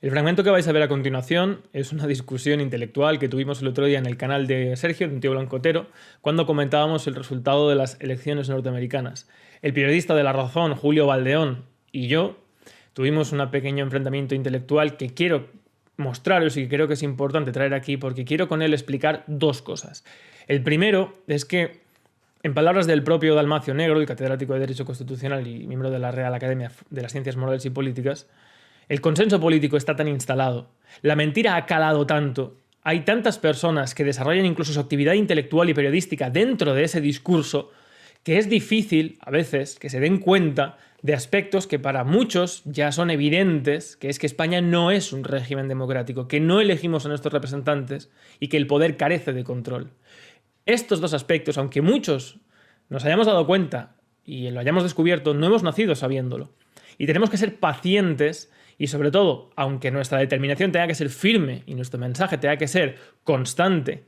El fragmento que vais a ver a continuación es una discusión intelectual que tuvimos el otro día en el canal de Sergio, de Un Tío Blancotero, cuando comentábamos el resultado de las elecciones norteamericanas. El periodista de La Razón, Julio Valdeón, y yo tuvimos un pequeño enfrentamiento intelectual que quiero mostraros y que creo que es importante traer aquí porque quiero con él explicar dos cosas. El primero es que, en palabras del propio Dalmacio Negro, el catedrático de Derecho Constitucional y miembro de la Real Academia de las Ciencias Morales y Políticas, el consenso político está tan instalado, la mentira ha calado tanto, hay tantas personas que desarrollan incluso su actividad intelectual y periodística dentro de ese discurso, que es difícil, a veces, que se den cuenta de aspectos que para muchos ya son evidentes, que es que España no es un régimen democrático, que no elegimos a nuestros representantes y que el poder carece de control. Estos dos aspectos, aunque muchos nos hayamos dado cuenta y lo hayamos descubierto, no hemos nacido sabiéndolo. Y tenemos que ser pacientes y, sobre todo, aunque nuestra determinación tenga que ser firme y nuestro mensaje tenga que ser constante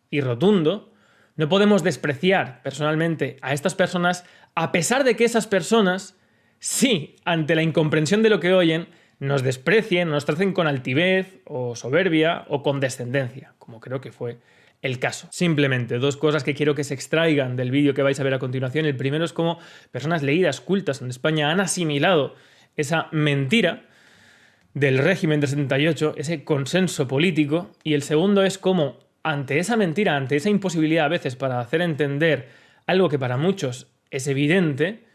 y rotundo, no podemos despreciar personalmente a estas personas, a pesar de que esas personas, sí, ante la incomprensión de lo que oyen, nos desprecien, nos tracen con altivez o soberbia o condescendencia, como creo que fue el caso. Simplemente dos cosas que quiero que se extraigan del vídeo que vais a ver a continuación. El primero es cómo personas leídas, cultas en España han asimilado esa mentira del régimen del 78, ese consenso político, y el segundo es cómo ante esa mentira, ante esa imposibilidad a veces para hacer entender algo que para muchos es evidente,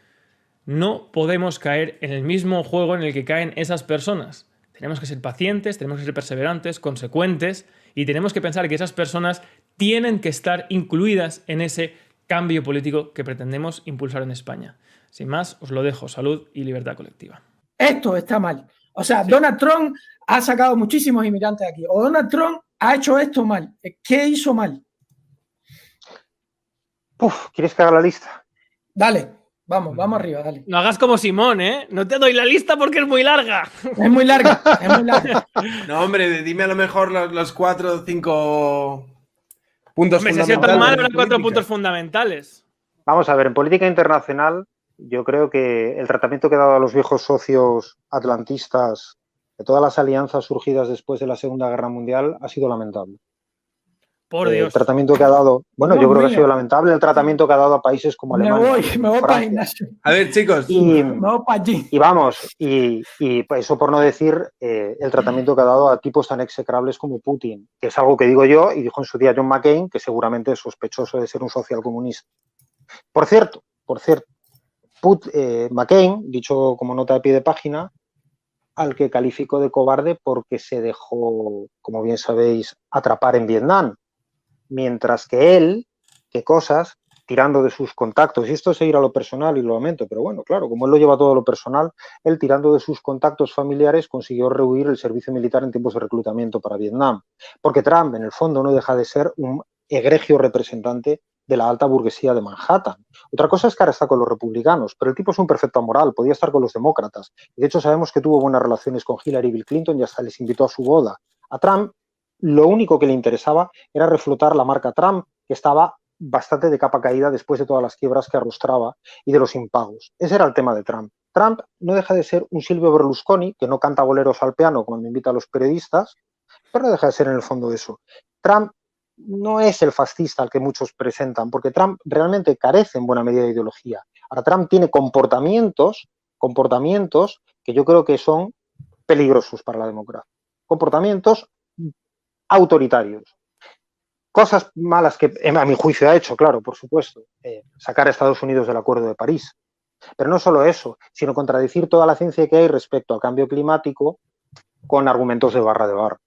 no podemos caer en el mismo juego en el que caen esas personas. Tenemos que ser pacientes, tenemos que ser perseverantes, consecuentes, y tenemos que pensar que esas personas tienen que estar incluidas en ese cambio político que pretendemos impulsar en España. Sin más, os lo dejo. Salud y libertad colectiva. Esto está mal. O sea, sí. Donald Trump ha sacado muchísimos inmigrantes aquí. O Donald Trump ha hecho esto mal. ¿Qué hizo mal? ¿Quieres que haga la lista? Dale, vamos arriba, dale. No hagas como Simón, ¿eh? No te doy la lista porque es muy larga. Es muy larga, es muy larga. No, hombre, dime a lo mejor los 4 o 5 puntos fundamentales. Si tan mal, habrá 4 puntos fundamentales. Vamos a ver, en política internacional, yo creo que el tratamiento que ha dado a los viejos socios atlantistas de todas las alianzas surgidas después de la Segunda Guerra Mundial ha sido lamentable. Por Dios. El tratamiento que ha dado, bueno, Dios yo creo mío. Que ha sido lamentable el tratamiento que ha dado a países como Alemania. Me voy para Ignacio. A ver, chicos. Me voy para allí. Y vamos, y eso por no decir el tratamiento que ha dado a tipos tan execrables como Putin, que es algo que digo yo y dijo en su día John McCain, que seguramente es sospechoso de ser un socialcomunista. Por cierto, McCain, dicho como nota de pie de página, al que calificó de cobarde porque se dejó, como bien sabéis, atrapar en Vietnam. Mientras que él, qué cosas, tirando de sus contactos, y esto es ir a lo personal y lo lamento, pero bueno, claro, como él lo lleva todo lo personal, él tirando de sus contactos familiares consiguió rehuir el servicio militar en tiempos de reclutamiento para Vietnam. Porque Trump, en el fondo, no deja de ser un egregio representante de la alta burguesía de Manhattan. Otra cosa es que ahora está con los republicanos, pero el tipo es un perfecto amoral, podía estar con los demócratas. Y de hecho sabemos que tuvo buenas relaciones con Hillary y Bill Clinton y hasta les invitó a su boda. A Trump lo único que le interesaba era reflotar la marca Trump, que estaba bastante de capa caída después de todas las quiebras que arrostraba y de los impagos. Ese era el tema de Trump. Trump no deja de ser un Silvio Berlusconi, que no canta boleros al piano cuando invita a los periodistas, pero no deja de ser en el fondo eso. Trump no es el fascista al que muchos presentan, porque Trump realmente carece en buena medida de ideología. Ahora, Trump tiene comportamientos que yo creo que son peligrosos para la democracia. Comportamientos autoritarios. Cosas malas que, a mi juicio, ha hecho, claro, por supuesto, sacar a Estados Unidos del Acuerdo de París. Pero no solo eso, sino contradecir toda la ciencia que hay respecto al cambio climático con argumentos de barra de bar.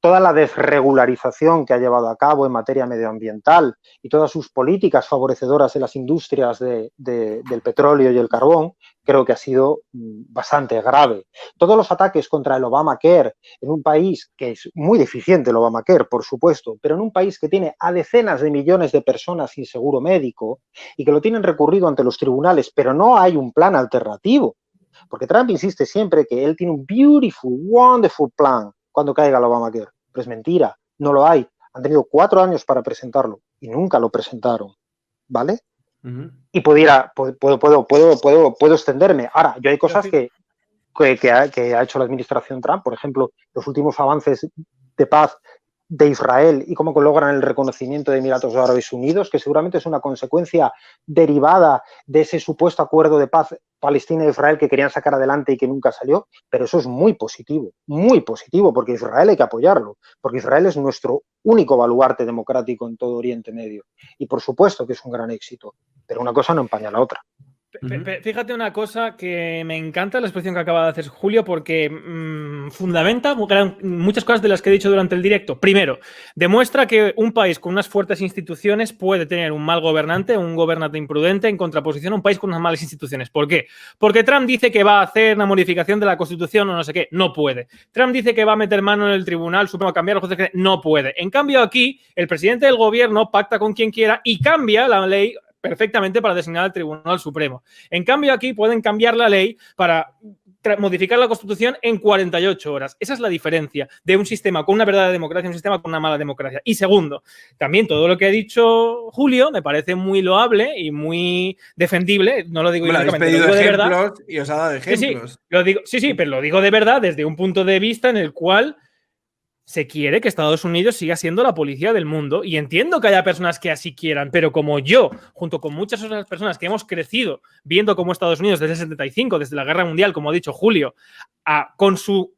Toda la desregularización que ha llevado a cabo en materia medioambiental y todas sus políticas favorecedoras de las industrias del petróleo y el carbón, creo que ha sido bastante grave. Todos los ataques contra el Obamacare en un país que es muy deficiente el Obamacare, por supuesto, pero en un país que tiene a decenas de millones de personas sin seguro médico y que lo tienen recurrido ante los tribunales, pero no hay un plan alternativo. Porque Trump insiste siempre que él tiene un beautiful, wonderful plan cuando caiga el Obamacare. Pero es mentira, no lo hay. Han tenido 4 años para presentarlo y nunca lo presentaron, ¿vale? Y puedo extenderme. Ahora, yo hay cosas que que ha hecho la administración Trump, por ejemplo, los últimos avances de paz de Israel y cómo logran el reconocimiento de Emiratos Árabes Unidos, que seguramente es una consecuencia derivada de ese supuesto acuerdo de paz Palestina e Israel que querían sacar adelante y que nunca salió, pero eso es muy positivo, porque Israel hay que apoyarlo, porque Israel es nuestro único baluarte democrático en todo Oriente Medio. Y por supuesto que es un gran éxito, pero una cosa no empaña la otra. Fíjate una cosa que me encanta la exposición que acaba de hacer Julio porque fundamenta muchas cosas de las que he dicho durante el directo. Primero, demuestra que un país con unas fuertes instituciones puede tener un mal gobernante, un gobernante imprudente, en contraposición a un país con unas malas instituciones. ¿Por qué? Porque Trump dice que va a hacer una modificación de la Constitución o no sé qué. No puede. Trump dice que va a meter mano en el Tribunal Supremo a cambiar los jueces. No puede. En cambio, aquí, el presidente del gobierno pacta con quien quiera y cambia la ley perfectamente para designar al Tribunal Supremo. En cambio, aquí pueden cambiar la ley para modificar la Constitución en 48 horas. Esa es la diferencia de un sistema con una verdadera democracia y un sistema con una mala democracia. Y segundo, también todo lo que ha dicho Julio me parece muy loable y muy defendible. No lo digo irónicamente, lo digo de verdad. Y os ha dado ejemplos. Sí, pero lo digo de verdad desde un punto de vista en el cual se quiere que Estados Unidos siga siendo la policía del mundo y entiendo que haya personas que así quieran, pero como yo, junto con muchas otras personas que hemos crecido viendo cómo Estados Unidos desde el 75, desde la Guerra Mundial, como ha dicho Julio, con su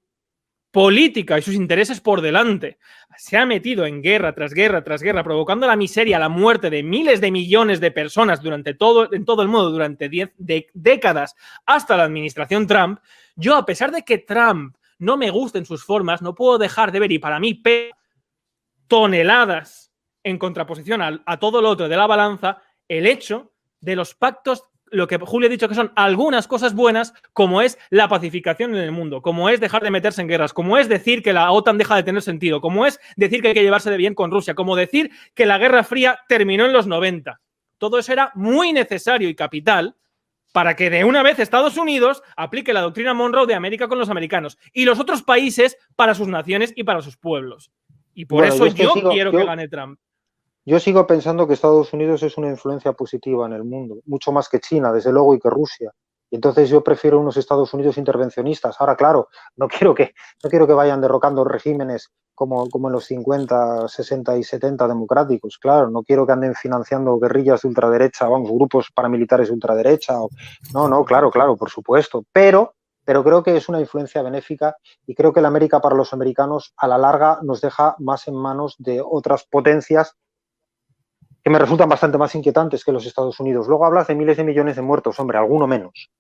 política y sus intereses por delante, se ha metido en guerra tras guerra tras guerra, provocando la miseria, la muerte de miles de millones de personas en todo el mundo durante décadas hasta la administración Trump. Yo, a pesar de que Trump no me gusten sus formas, no puedo dejar de ver, y para mí toneladas en contraposición a todo lo otro de la balanza, el hecho de los pactos, lo que Julio ha dicho que son algunas cosas buenas, como es la pacificación en el mundo, como es dejar de meterse en guerras, como es decir que la OTAN deja de tener sentido, como es decir que hay que llevarse de bien con Rusia, como decir que la Guerra Fría terminó en los 90. Todo eso era muy necesario y capital para que de una vez Estados Unidos aplique la doctrina Monroe de América con los americanos y los otros países para sus naciones y para sus pueblos. Y por eso yo quiero que gane Trump. Yo sigo pensando que Estados Unidos es una influencia positiva en el mundo, mucho más que China, desde luego, y que Rusia. Y entonces yo prefiero unos Estados Unidos intervencionistas. Ahora, claro, no quiero que vayan derrocando regímenes como en los 50, 60 y 70 democráticos. Claro, no quiero que anden financiando guerrillas de ultraderecha, grupos paramilitares de ultraderecha. No, claro, por supuesto. Pero creo que es una influencia benéfica y creo que la América para los americanos a la larga nos deja más en manos de otras potencias que me resultan bastante más inquietantes que los Estados Unidos. Luego hablas de miles de millones de muertos, hombre, alguno menos.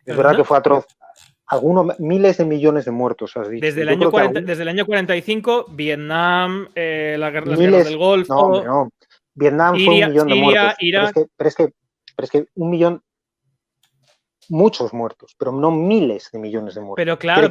Es verdad que fue atroz. Miles de millones de muertos, has dicho. Desde el año 45, Vietnam, las guerras del Golfo. No. Vietnam fue 1 millón de muertos. Irak. Pero es que 1 millón, muchos muertos, pero no miles de millones de muertos. Pero claro,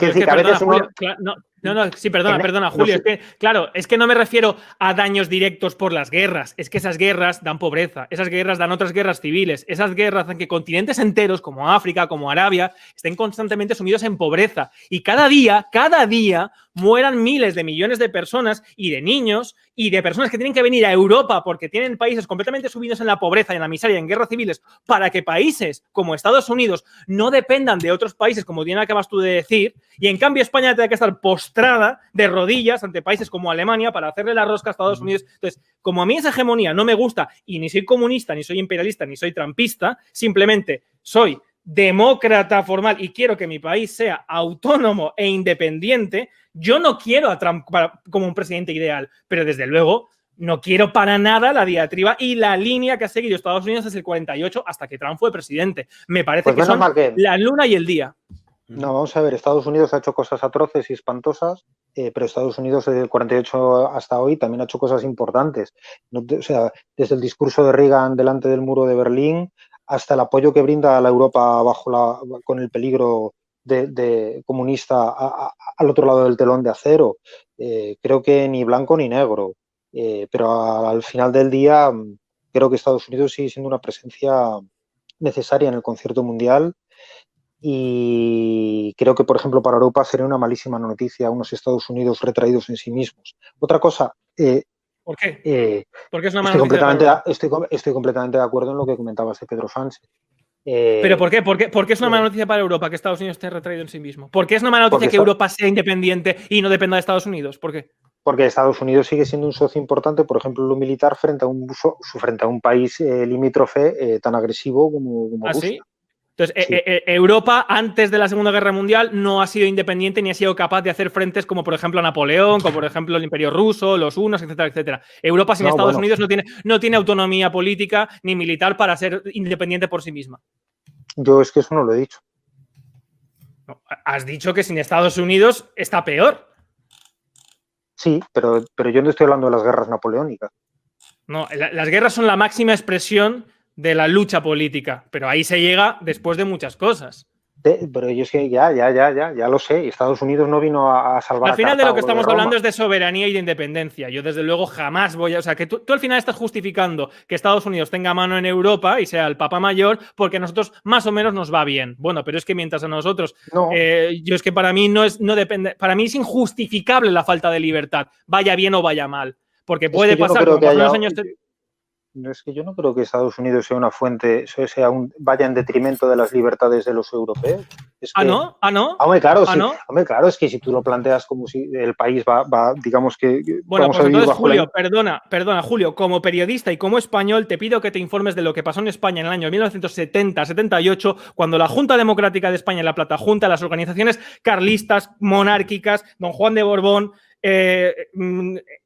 perdona, Julio. Es que, claro, es que no me refiero a daños directos por las guerras. Es que esas guerras dan pobreza. Esas guerras dan otras guerras civiles. Esas guerras hacen que continentes enteros, como África, como Arabia, estén constantemente sumidos en pobreza. Y cada día mueran miles de millones de personas y de niños y de personas que tienen que venir a Europa porque tienen países completamente sumidos en la pobreza y en la miseria, en guerras civiles, para que países como Estados Unidos no dependan de otros países, como bien acabas tú de decir, y en cambio España tiene que estar postrada de rodillas ante países como Alemania para hacerle la rosca a Estados Unidos. Entonces, como a mí esa hegemonía no me gusta y ni soy comunista, ni soy imperialista, ni soy trumpista, simplemente soy demócrata formal y quiero que mi país sea autónomo e independiente, yo no quiero a Trump como un presidente ideal, pero desde luego no quiero para nada la diatriba y la línea que ha seguido Estados Unidos desde el 48 hasta que Trump fue presidente. Me parece que son la luna y el día. No, vamos a ver, Estados Unidos ha hecho cosas atroces y espantosas, pero Estados Unidos desde el 48 hasta hoy también ha hecho cosas importantes. O sea, desde el discurso de Reagan delante del muro de Berlín hasta el apoyo que brinda a la Europa con el peligro de comunista al otro lado del telón de acero. Creo que ni blanco ni negro, pero al final del día creo que Estados Unidos sigue siendo una presencia necesaria en el concierto mundial. Y creo que, por ejemplo, para Europa sería una malísima noticia unos Estados Unidos retraídos en sí mismos. Otra cosa... ¿Por qué? Porque es una mala noticia. Estoy completamente de acuerdo en lo que comentabas de Pedro Sánchez. ¿Pero por qué? ¿Por qué es una mala noticia para Europa que Estados Unidos esté retraído en sí mismo? ¿Por qué es una mala noticia que Europa sea independiente y no dependa de Estados Unidos? ¿Por qué? Porque Estados Unidos sigue siendo un socio importante, por ejemplo, en lo militar, frente a un país limítrofe tan agresivo como ¿Ah, Rusia. sí? Entonces, sí. Europa, antes de la Segunda Guerra Mundial, no ha sido independiente ni ha sido capaz de hacer frentes como, por ejemplo, Napoleón, como, por ejemplo, el Imperio Ruso, los hunos, etcétera, etcétera. Europa sin Estados Unidos no tiene autonomía política ni militar para ser independiente por sí misma. Yo es que eso no lo he dicho. No, has dicho que sin Estados Unidos está peor. Sí, pero yo no estoy hablando de las guerras napoleónicas. No, las guerras son la máxima expresión de la lucha política, pero ahí se llega después de muchas cosas. Pero yo es que ya lo sé. Estados Unidos no vino a salvar al final a de lo que estamos hablando es de soberanía y de independencia. Yo desde luego jamás voy a... O sea, que tú al final estás justificando que Estados Unidos tenga mano en Europa y sea el Papa Mayor porque a nosotros más o menos nos va bien. Bueno, pero es que mientras a nosotros... No. Yo es que para mí no depende... Para mí es injustificable la falta de libertad, vaya bien o vaya mal. Porque puede pasar como pasó en los años... Es que yo no creo que Estados Unidos sea una fuente, vaya en detrimento de las libertades de los europeos. Es que, ¿no? Hombre, claro, sí. ¿no? Hombre, claro, es que si tú lo planteas como si el país va digamos que... Bueno, pues entonces, Julio, perdona, Julio, como periodista y como español, te pido que te informes de lo que pasó en España en el año 1970-78, cuando la Junta Democrática de España, la Plata Junta, las organizaciones carlistas, monárquicas, don Juan de Borbón,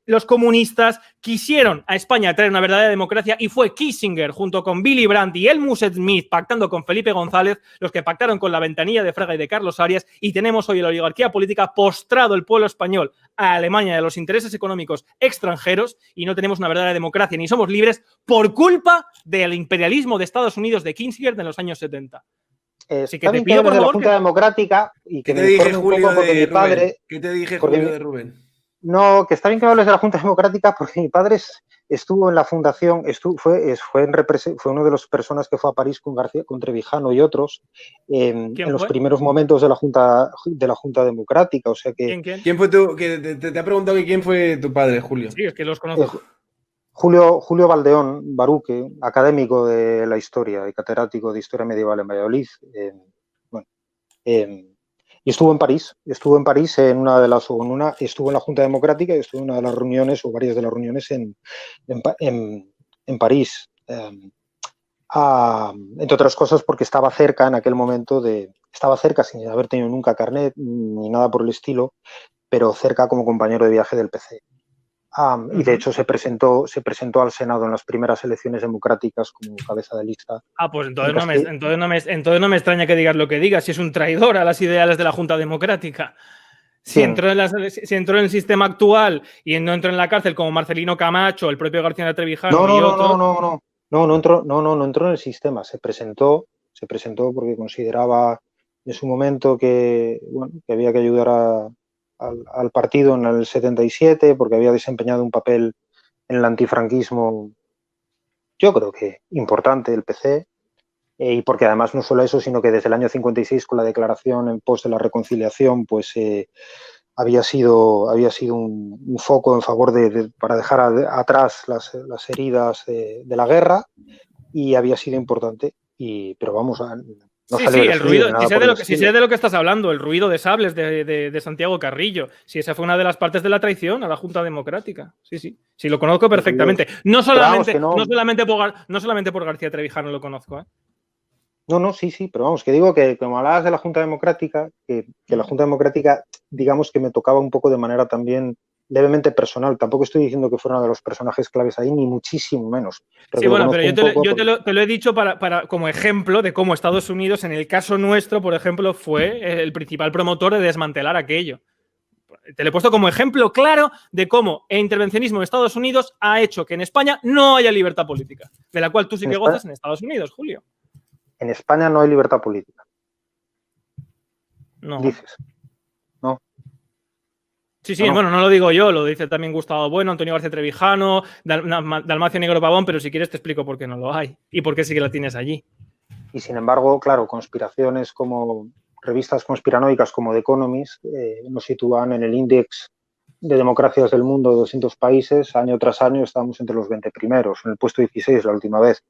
los comunistas quisieron a España traer una verdadera democracia y fue Kissinger junto con Willy Brandt y Helmut Schmidt pactando con Felipe González los que pactaron con la ventanilla de Fraga y de Carlos Arias y tenemos hoy la oligarquía política postrado el pueblo español a Alemania y a los intereses económicos extranjeros y no tenemos una verdadera democracia ni somos libres por culpa del imperialismo de Estados Unidos de Kissinger de los años 70. Así que te pido por favor de la Junta Democrática y que me informe un poco porque mi padre... ¿Qué te dije, Julio, de Rubén? No, que está bien que hables de la Junta Democrática porque mi padre estuvo en la fundación, fue una de las personas que fue a París con Trevijano y otros en los primeros momentos de la Junta Democrática. O sea que... ¿Quién fue tu? Te ha preguntado que quién fue tu padre, Julio. Sí, es que los conozco. Julio Valdeón Baruque, académico de la historia y catedrático de Historia Medieval en Valladolid. Y estuvo en París estuvo en la Junta Democrática y estuvo en una de las reuniones o varias de las reuniones en París. Entre otras cosas porque estaba cerca en aquel momento sin haber tenido nunca carnet ni nada por el estilo, pero cerca como compañero de viaje del PC. Y de hecho se presentó al Senado en las primeras elecciones democráticas como cabeza de lista. Pues entonces no me extraña que digas lo que digas, si es un traidor a las ideales de la Junta Democrática. Si entró en el sistema actual y no entró en la cárcel como Marcelino Camacho, el propio García Trevijano y otros... No entró en el sistema, se presentó porque consideraba en su momento que había que ayudar al partido en el 77 porque había desempeñado un papel en el antifranquismo, yo creo que importante, el PC, y porque además no solo eso, sino que desde el año 56 con la declaración en pos de la reconciliación, pues había sido un foco en favor para dejar atrás las heridas de la guerra y había sido importante, pero vamos a... No sí, el ruido, si sé de lo que estás hablando, el ruido de sables de Santiago Carrillo. Si esa fue una de las partes de la traición a la Junta Democrática. Sí, lo conozco perfectamente. No solamente por García Trevijano lo conozco, ¿eh? No, sí, pero vamos, que digo que como hablabas de la Junta Democrática, que la Junta Democrática, digamos que me tocaba un poco de manera también levemente personal. Tampoco estoy diciendo que fuera uno de los personajes claves ahí, ni muchísimo menos. Sí, bueno, pero yo te lo he dicho como ejemplo de cómo Estados Unidos, en el caso nuestro, por ejemplo, fue el principal promotor de desmantelar aquello. Te lo he puesto como ejemplo claro de cómo el intervencionismo de Estados Unidos ha hecho que en España no haya libertad política, de la cual tú sí que gozas en Estados Unidos, Julio. En España no hay libertad política. No. Dices. No. Sí, bueno, no lo digo yo, lo dice también Gustavo Bueno, Antonio García Trevijano, Dalmacio Negro Pavón, pero si quieres te explico por qué no lo hay y por qué sí que la tienes allí. Y sin embargo, claro, conspiraciones como revistas conspiranoicas como The Economist nos sitúan en el índice de democracias del mundo de 200 países, año tras año estamos entre los 20 primeros, en el puesto 16 la última vez.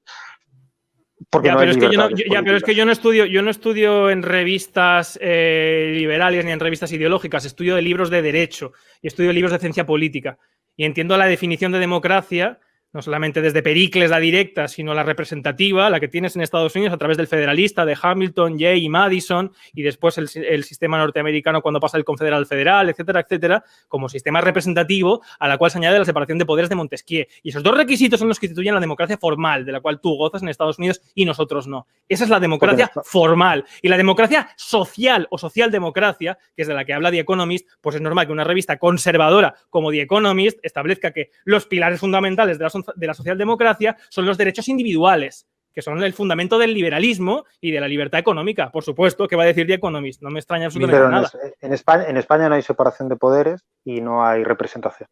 Porque no hay libertades pero es que yo no estudio en revistas liberales ni en revistas ideológicas, estudio de libros de derecho y estudio libros de ciencia política. Y entiendo la definición de democracia, no solamente desde Pericles, la directa, sino la representativa, la que tienes en Estados Unidos a través del federalista de Hamilton, Jay y Madison, y después el sistema norteamericano cuando pasa el confederal al federal, etcétera, etcétera, como sistema representativo a la cual se añade la separación de poderes de Montesquieu. Y esos dos requisitos son los que constituyen la democracia formal, de la cual tú gozas en Estados Unidos y nosotros no. Esa es la democracia formal. Y la democracia social o socialdemocracia, que es de la que habla The Economist, pues es normal que una revista conservadora como The Economist establezca que los pilares fundamentales de la socialdemocracia son los derechos individuales, que son el fundamento del liberalismo y de la libertad económica. Por supuesto, ¿qué va a decir The Economist? No me extraña absolutamente nada. En España no hay separación de poderes y no hay representación.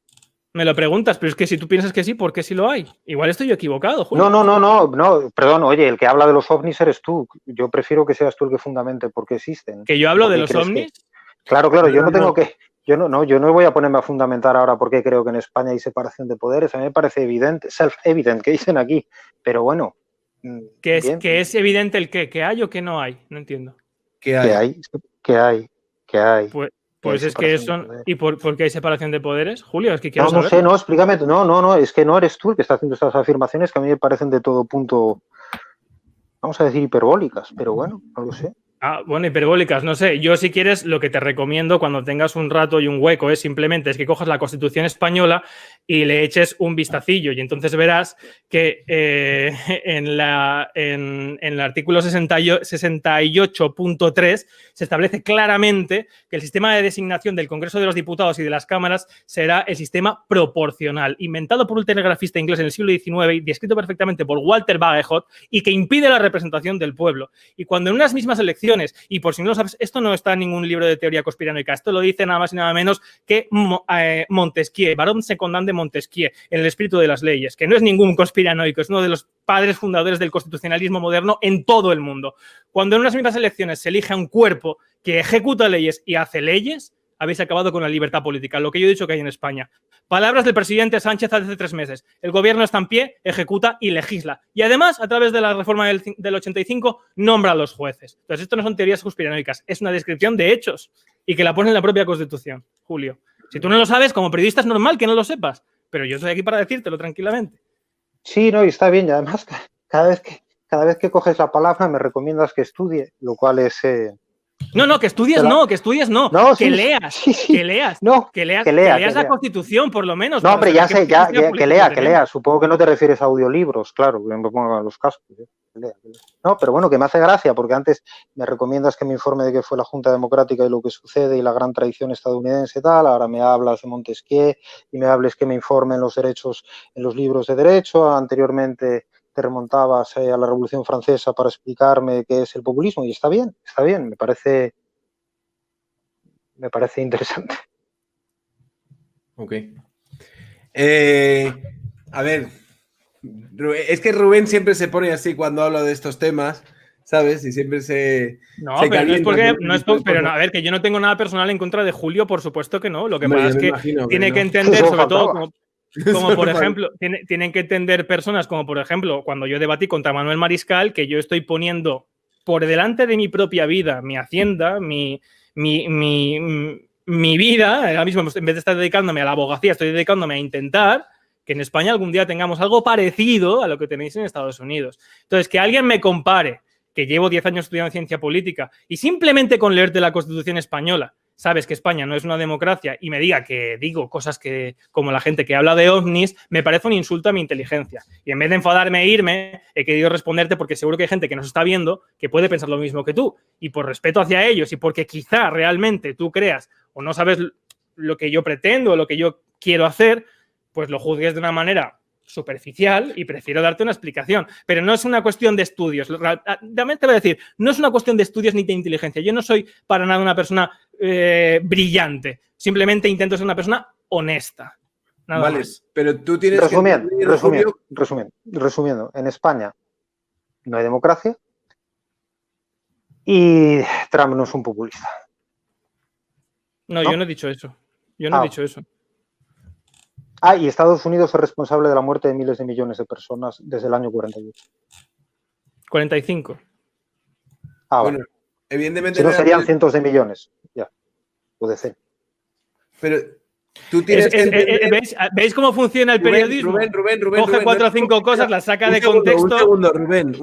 Me lo preguntas, pero es que si tú piensas que sí, ¿por qué sí lo hay? Igual estoy yo equivocado, Julio. No, perdón, oye, el que habla de los ovnis eres tú. Yo prefiero que seas tú el que fundamente por qué existen. ¿Que yo hablo de los ovnis? Claro, yo no tengo que... Yo no voy a ponerme a fundamentar ahora por qué creo que en España hay separación de poderes. A mí me parece evidente, self-evident, que dicen aquí. Pero bueno. ¿Que es evidente el qué? ¿Que hay o que no hay? No entiendo. ¿Qué hay? Pues es que eso... ¿Y por qué hay separación de poderes? Julio, es que quiero saber. No sé, no, explícame. No, es que no eres tú el que está haciendo estas afirmaciones que a mí me parecen de todo punto, vamos a decir, hiperbólicas. Pero bueno, no lo sé. Bueno, hiperbólicas, no sé. Yo, si quieres, lo que te recomiendo cuando tengas un rato y un hueco es simplemente que cojas la Constitución española y le eches un vistacillo y entonces verás que en el artículo 68.3 se establece claramente que el sistema de designación del Congreso de los Diputados y de las Cámaras será el sistema proporcional, inventado por un telegrafista inglés en el siglo XIX y descrito perfectamente por Walter Bagehot y que impide la representación del pueblo. Y cuando en unas mismas elecciones, y por si no lo sabes, esto no está en ningún libro de teoría conspiranoica, esto lo dice nada más y nada menos que Montesquieu, Barón Secondant de Montesquieu, en El espíritu de las leyes, que no es ningún conspiranoico, es uno de los padres fundadores del constitucionalismo moderno en todo el mundo. Cuando en unas mismas elecciones se elige a un cuerpo que ejecuta leyes y hace leyes, habéis acabado con la libertad política, lo que yo he dicho que hay en España. Palabras del presidente Sánchez hace 3 meses. El gobierno está en pie, ejecuta y legisla. Y además, a través de la reforma del 85, nombra a los jueces. Entonces, esto no son teorías conspiranoicas, es una descripción de hechos y que la pone en la propia Constitución, Julio. Si tú no lo sabes, como periodista es normal que no lo sepas, pero yo estoy aquí para decírtelo tranquilamente. Sí, no, y está bien. Y además, cada vez que coges la palabra me recomiendas que estudie, lo cual es... No, que estudies no, que leas, que leas la Constitución, por lo menos. No, hombre, ya sé, que lea. Supongo que no te refieres a audiolibros, claro, que me pongo a los cascos. Que lea. No, pero bueno, que me hace gracia, porque antes me recomiendas que me informe de qué fue la Junta Democrática y lo que sucede y la gran tradición estadounidense y tal, ahora me hablas de Montesquieu y me hables que me informe en los derechos, en los libros de derecho, anteriormente te remontabas a la Revolución Francesa para explicarme qué es el populismo y está bien, me parece interesante. Ok. A ver, es que Rubén siempre se pone así cuando hablo de estos temas, ¿sabes? Y siempre se... No, pero a ver, que yo no tengo nada personal en contra de Julio, por supuesto que no. Lo que pasa es que tiene que entender, sobre todo... Como por ejemplo, tienen que entender personas como por ejemplo cuando yo debatí contra Manuel Mariscal que yo estoy poniendo por delante de mi propia vida, mi hacienda, mi vida, ahora mismo en vez de estar dedicándome a la abogacía, estoy dedicándome a intentar que en España algún día tengamos algo parecido a lo que tenéis en Estados Unidos. Entonces, que alguien me compare que llevo 10 años estudiando ciencia política y simplemente con leerte la Constitución española sabes que España no es una democracia y me diga que digo cosas que, como la gente que habla de ovnis, me parece un insulto a mi inteligencia. Y en vez de enfadarme e irme, he querido responderte porque seguro que hay gente que nos está viendo que puede pensar lo mismo que tú. Y por respeto hacia ellos y porque quizá realmente tú creas o no sabes lo que yo pretendo o lo que yo quiero hacer, pues lo juzgues de una manera superficial y prefiero darte una explicación. Pero no es una cuestión de estudios. Realmente te voy a decir, no es una cuestión de estudios ni de inteligencia. Yo no soy para nada una persona brillante. Simplemente intento ser una persona honesta. Nada más. Pero tú tienes resumiendo, en España no hay democracia y Trump no es un populista. No, yo no he dicho eso. Yo no he dicho eso. Y Estados Unidos es responsable de la muerte de miles de millones de personas desde el año 48. 45. Ah, Bueno, vale. evidentemente. Si no era- serían cientos de millones. Ya. Puede ser. Pero tú tienes que entender- ¿Veis cómo funciona el periodismo? Rubén, Coge 4 o 5 cosas, las saca de contexto. Un segundo, Rubén.